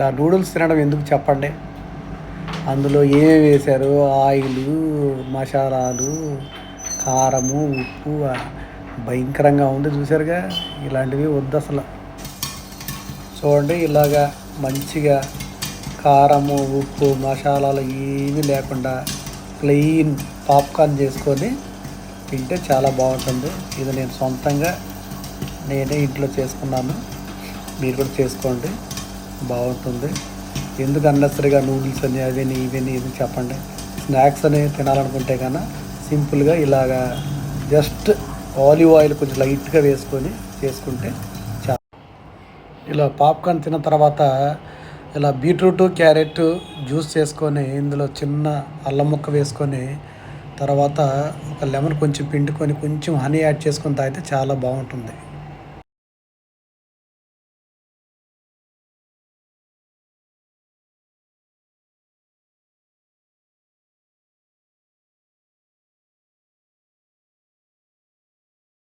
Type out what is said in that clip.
ఇలా నూడిల్స్ తినడం ఎందుకు చెప్పండి? అందులో ఏమేమి వేశారు? ఆయిలు, మసాలాలు, కారము, ఉప్పు భయంకరంగా ఉంది చూసారుగా. ఇలాంటివి వద్దు అసలు. చూడండి ఇలాగా మంచిగా కారము, ఉప్పు, మసాలాలు ఏమీ లేకుండా ప్లెయిన్ పాప్కార్న్ చేసుకొని తింటే చాలా బాగుంటుంది. ఇది నేను సొంతంగా నేనే ఇంట్లో చేసుకున్నాను. మీరు కూడా చేసుకోండి, బాగుంటుంది. ఎందుకు అన్నెసరిగా నూడిల్స్ అని అవని ఇవని ఎందుకు చెప్పండి? స్నాక్స్ అని తినాలనుకుంటే కన్నా సింపుల్గా ఇలాగా జస్ట్ ఆలివ్ ఆయిల్ కొంచెం లైట్గా వేసుకొని చేసుకుంటే చాలా. ఇలా పాప్కార్న్ తిన్న తర్వాత ఇలా బీట్రూట్, క్యారెట్ జ్యూస్ చేసుకొని ఇందులో చిన్న అల్లం ముక్క వేసుకొని తర్వాత ఒక లెమన్ కొంచెం పిండుకొని కొంచెం హనీ యాడ్ చేసుకొని తాగితే చాలా బాగుంటుంది.